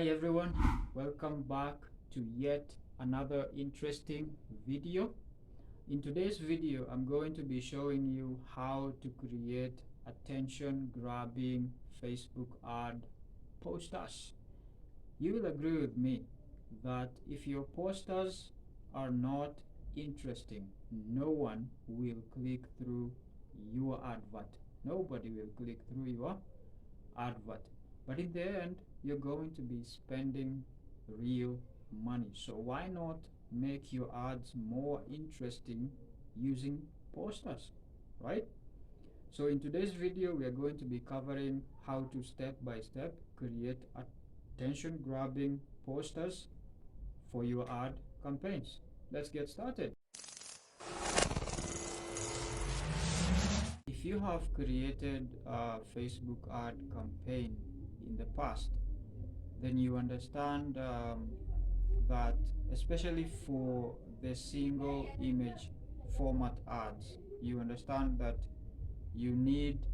Hi everyone, welcome back to yet another interesting video. In today's video, I'm going to be showing you how to create attention-grabbing Facebook ad posters. You will agree with me that if your posters are not interesting, no one will click through your advert. Nobody will click through your advert. But in the end, you're going to be spending real money. So why not make your ads more interesting using posters, right? So in today's video, we are going to be covering how to step by step create attention grabbing posters for your ad campaigns. Let's get started. If you have created a Facebook ad campaign in the past, then you understand that especially for the single image format ads, you understand that you need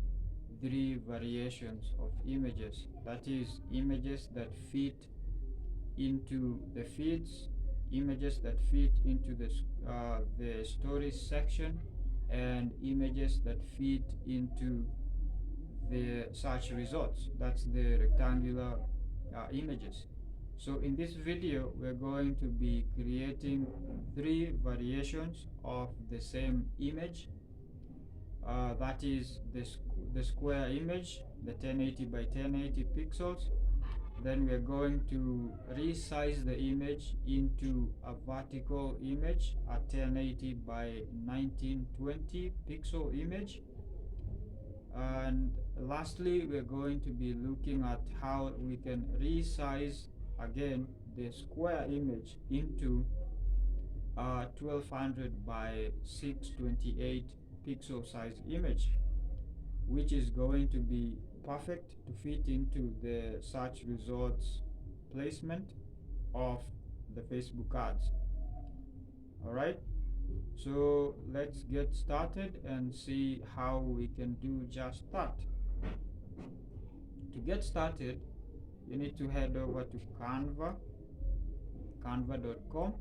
three variations of images. That is, images that fit into the feeds, images that fit into the stories section, and images that fit into the search results. That's the rectangular images. So in this video, we're going to be creating three variations of the same image. That is the square image, the 1080 by 1080 pixels. Then we're going to resize the image into a vertical image, a 1080 by 1920 pixel image. And lastly, we're going to be looking at how we can resize again the square image into a 1200 by 628 pixel size image, which is going to be perfect to fit into the search results placement of the Facebook ads. All right, so let's get started and see how we can do just that. To get started, you need to head over to canva.com,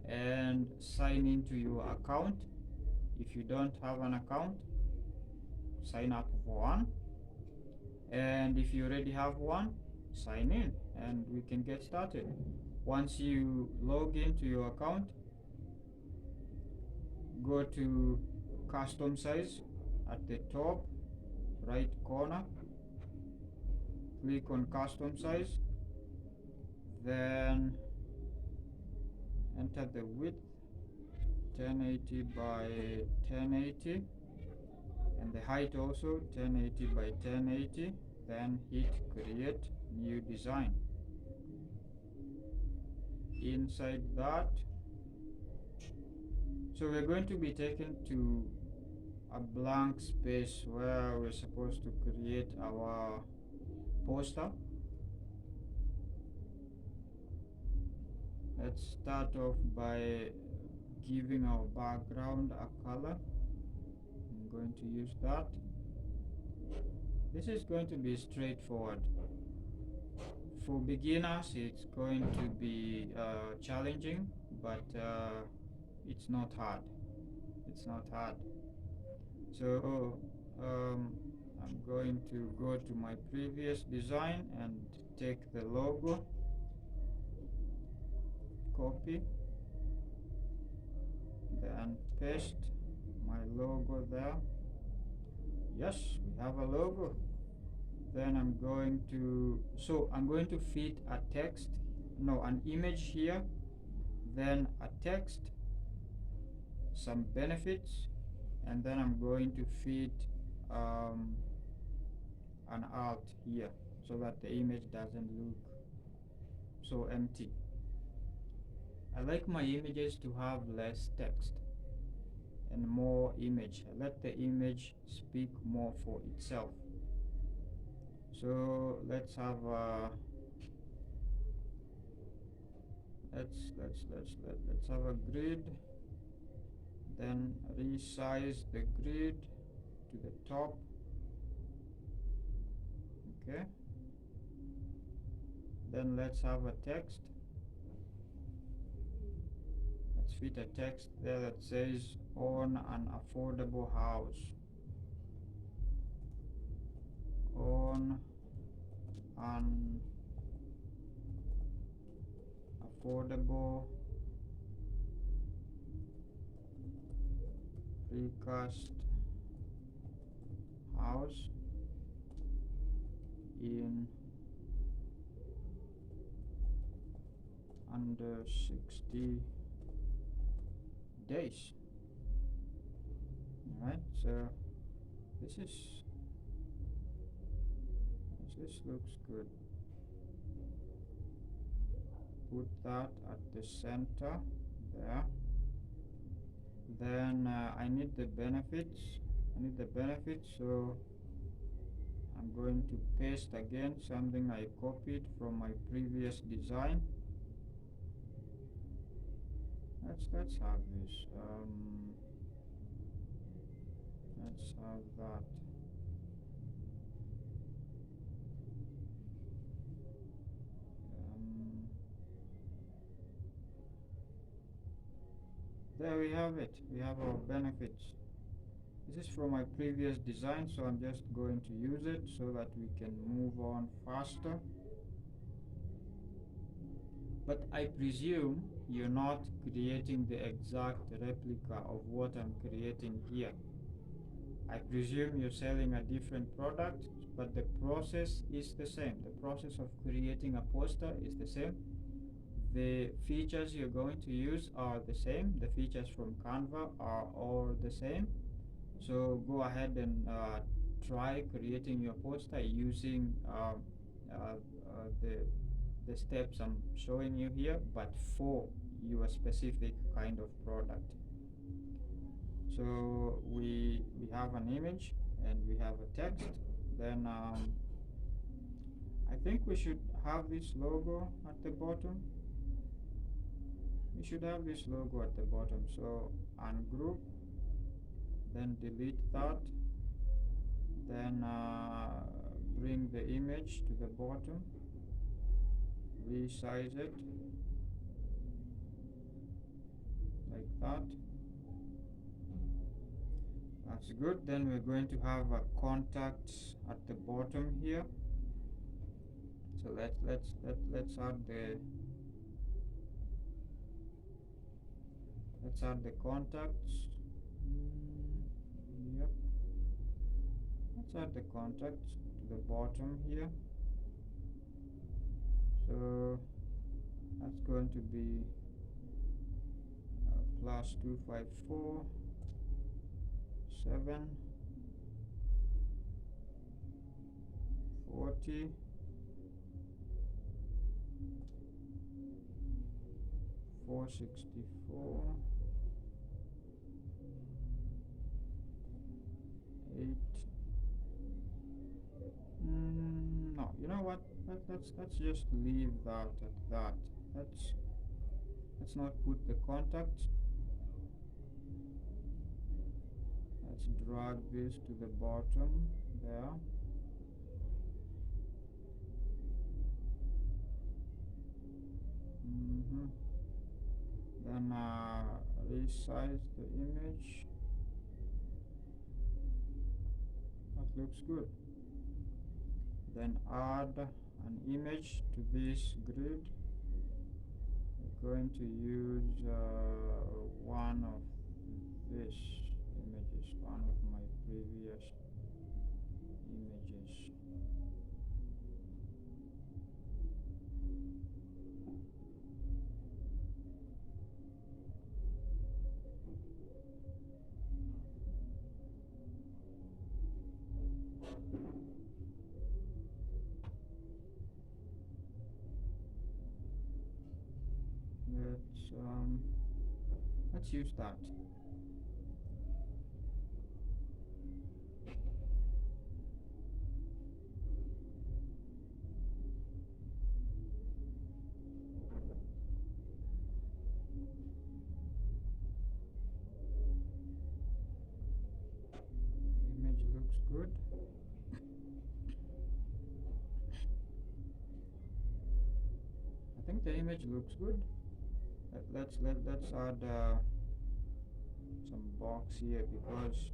and sign into your account. If you don't have an account, sign up for one, and if you already have one, sign in and we can get started. Once you log into your account, go to custom size at the top right corner, click on custom size, then enter the width 1080 by 1080 and the height also 1080 by 1080, then hit create new design. Inside that, so we're going to be taken to a blank space where we're supposed to create our poster. Let's start off by giving our background a color. I'm going to use that. This is going to be straightforward. For beginners, it's going to be challenging, but it's not hard. It's not hard. So I'm going to go to my previous design and take the logo, copy, then paste my logo there. Yes, we have a logo. Then I'm going to fit a text, an image here, then a text, some benefits, and then I'm going to fit an alt here so that the image doesn't look so empty. I like my images to have less text and more image. I let the image speak more for itself. So let's have let's have a grid, then resize the grid to the top. Okay, Then let's have a text. Let's fit a text there that says own an affordable house. Own an affordable precast house in under 60 days. Alright, so this looks good. Put that at the center there. Then I need the benefits. So I'm going to paste again something I copied from my previous design. Let's have this. Let's have that. There we have it. We have our benefits. This is from my previous design, so I'm just going to use it so that we can move on faster. But I presume you're not creating the exact replica of what I'm creating here. I presume you're selling a different product, but the process is the same. The process of creating a poster is the same. The features you're going to use are the same. The features from Canva are all the same. So go ahead and try creating your poster using the steps I'm showing you here, but for your specific kind of product. So we have an image and we have a text. Then I think we should have this logo at the bottom. We should have this logo at the bottom. So ungroup, then delete that, then bring the image to the bottom, resize it like that. That's good. Then we're going to have a contact at the bottom here. So let's add the contacts. Yep. Let's add the contacts to the bottom here. So that's going to be plus 254 7 40 464 8. No, you know what? Let's just leave that at that. Let's not put the contact. Let's drag this to the bottom there. Then resize the image. That looks good. Then add an image to this grid. We're going to use one of these images, one of my previous images. Let's use that. Image looks good. think the image looks good. Let's add some box here because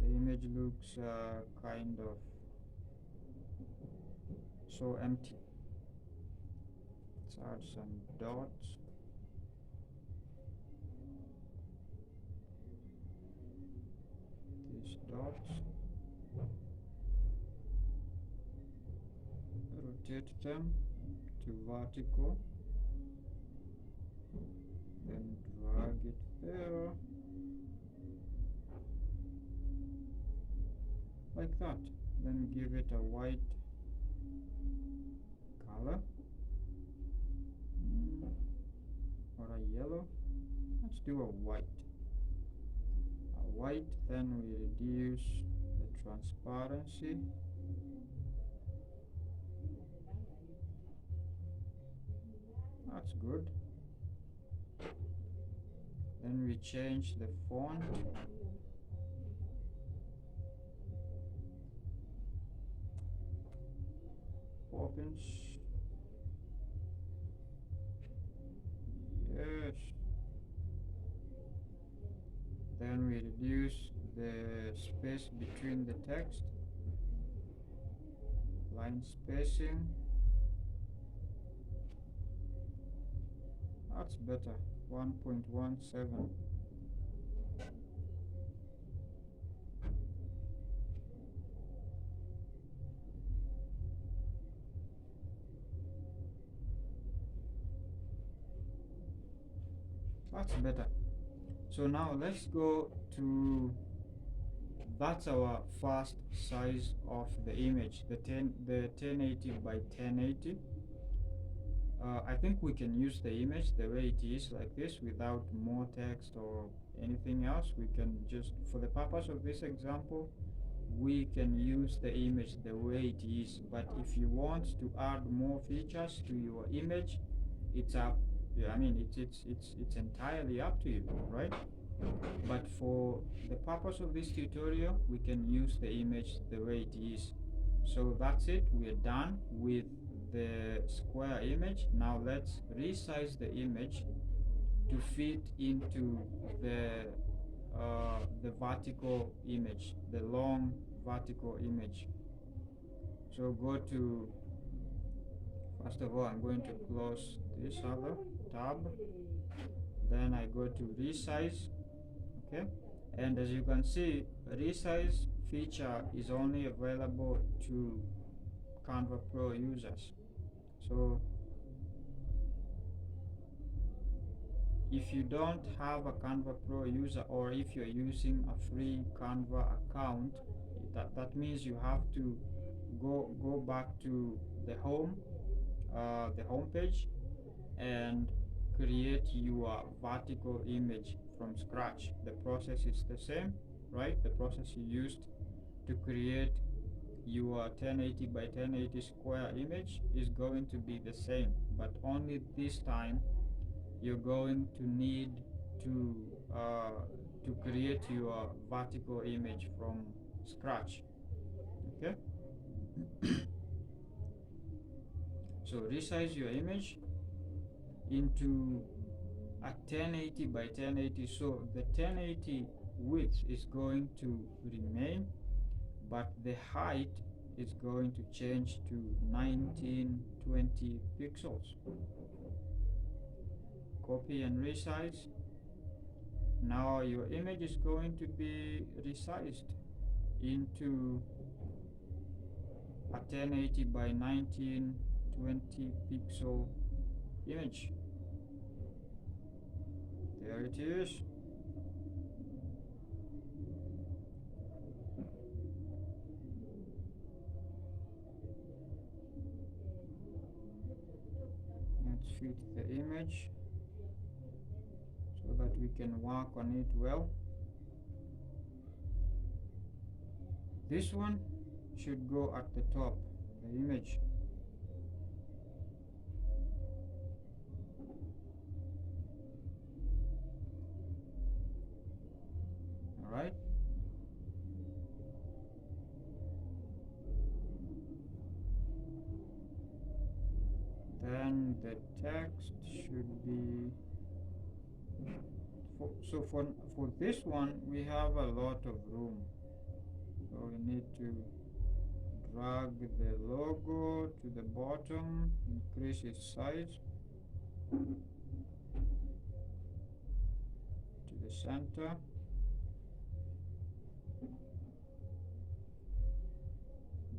the image looks kind of so empty. Let's add some dots. These dots. Rotate them to vertical. Then drag it there. Like that. Then give it a white color. Or a yellow. Let's do a white. White, then we reduce the transparency. That's good. Then we change the font. Poppins. Yes. Then we reduce the space between the text, line spacing. That's better, 1.17. That's better. So now let's go to, that's our first size of the image, the 1080 by 1080. I think we can use the image the way it is like this without more text or anything else. We can just, for the purpose of this example, we can use the image the way it is. But if you want to add more features to your image, it's up. I mean, it's entirely up to you, right? But for the purpose of this tutorial, we can use the image the way it is. So that's it. We're done with the square image. Now let's resize the image to fit into the vertical image, the long vertical image. So go to, first of all, I'm going to close this other tab. Then I go to resize. Okay, and as you can see, resize feature is only available to Canva Pro users. So if you don't have a Canva Pro user, or if you're using a free Canva account, that means you have to go back to the home page and create your vertical image from scratch. The process is the same, right? The process you used to create your 1080 by 1080 square image is going to be the same, but only this time you're going to need to create your vertical image from scratch. Okay. So resize your image into a 1080 by 1080. So the 1080 width is going to remain, but the height is going to change to 1920 pixels. Copy and resize. Now your image is going to be resized into a 1080 by 1920 pixel image. There it is. Let's fit the image so that we can work on it well. This one should go at the top, the image. Alright. Then the text should be for this one we have a lot of room, so we need to drag the logo to the bottom, increase its size to the center.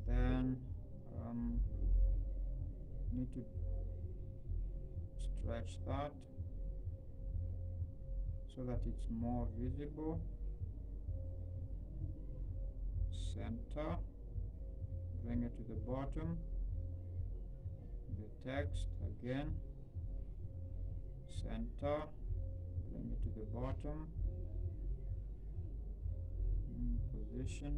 Then need to stretch that so that it's more visible. Center, bring it to the bottom. The text again, center, bring it to the bottom. Position,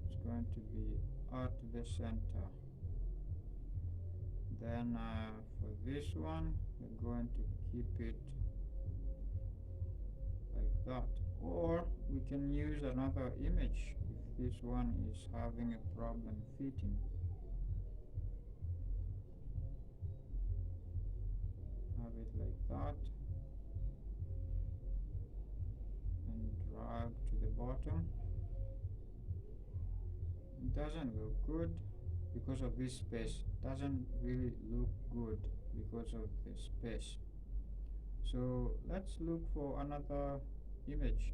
it's going to be at the center. Then for this one we're going to keep it like that, or we can use another image if this one is having a problem fitting. Have it like that and drag to the bottom. It doesn't look good because of this space. Doesn't really look good because of the space. So let's look for another image.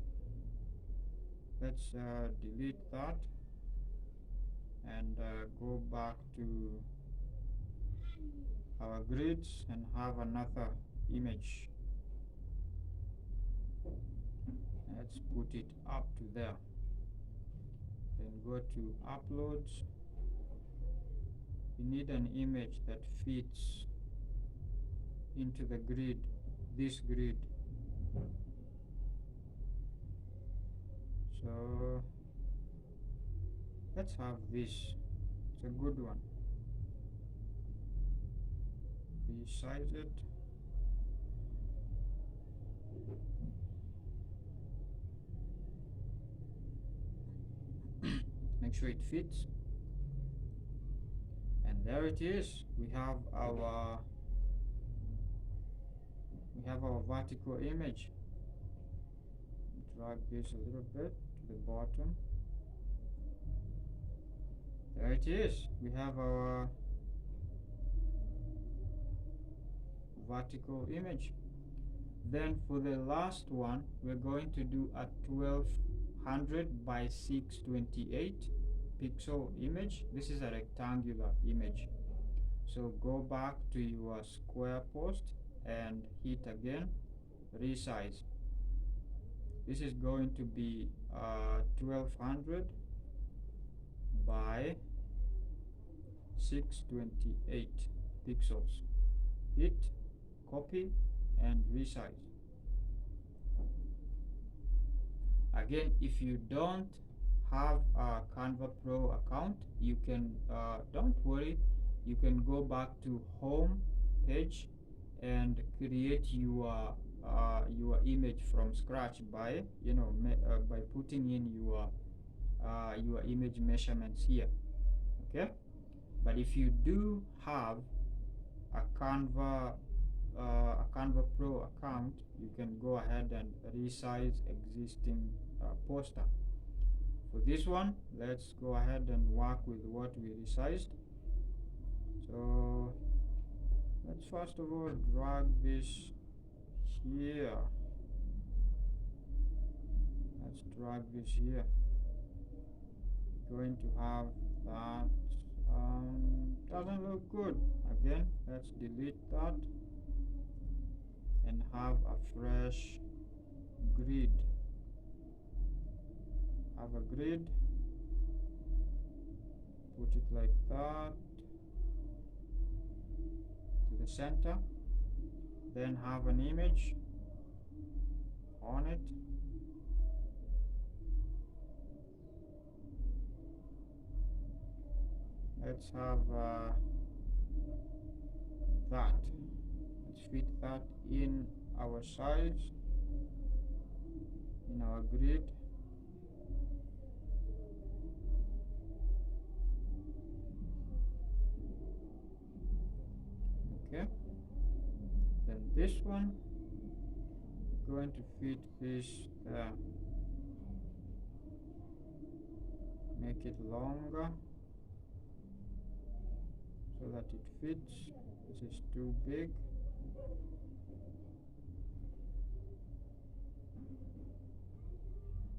Let's delete that and go back to our grids and have another image. Let's put it up to there. Then go to uploads. We need an image that fits into the grid, this grid. So let's have this. It's a good one. Resize it. Make sure it fits. And there it is. We have our vertical image. Drag this a little bit to the bottom. There it is. We have our vertical image. Then for the last one, we're going to do a 1200 by 628 pixel image. This is a rectangular image. So go back to your square post and hit again, resize. This is going to be 1200 by 628 pixels. Hit, copy and resize. Again, if you don't have a Canva Pro account, you can don't worry, you can go back to home page and create your image from scratch by by putting in your image measurements here. Okay, but if you do have a Canva Pro account, you can go ahead and resize existing poster. For this one, let's go ahead and work with what we resized. So let's first of all drag this here. Let's drag this here. We're going to have that. Doesn't look good. Again, let's delete that and have a fresh grid. Have a grid, put it like that to the center, then have an image on it. Let's have that. Let's fit that in our size, in our grid. Okay, then this one going to fit this there. Make it longer so that it fits. This is too big.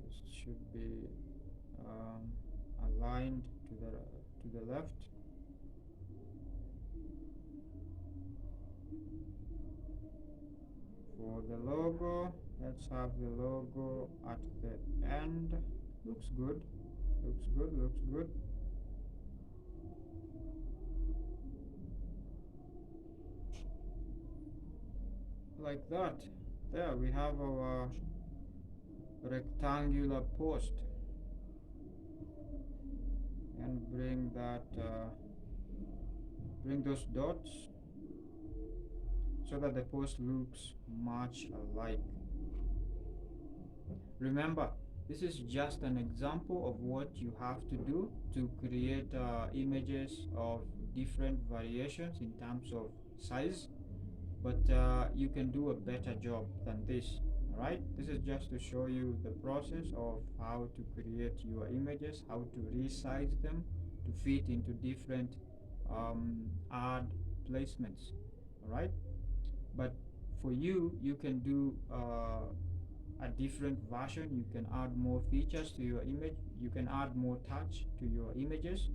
This should be aligned to the left. For the logo, let's have the logo at the end. Looks good. Looks good. Looks good. Like that. There we have our rectangular post. And bring that bring those dots so that the post looks much alike. Remember, this is just an example of what you have to do to create images of different variations in terms of size, but you can do a better job than this. Alright, this is just to show you the process of how to create your images, how to resize them to fit into different ad placements. Alright, but for you, you can do a different version. You can add more features to your image. You can add more touch to your images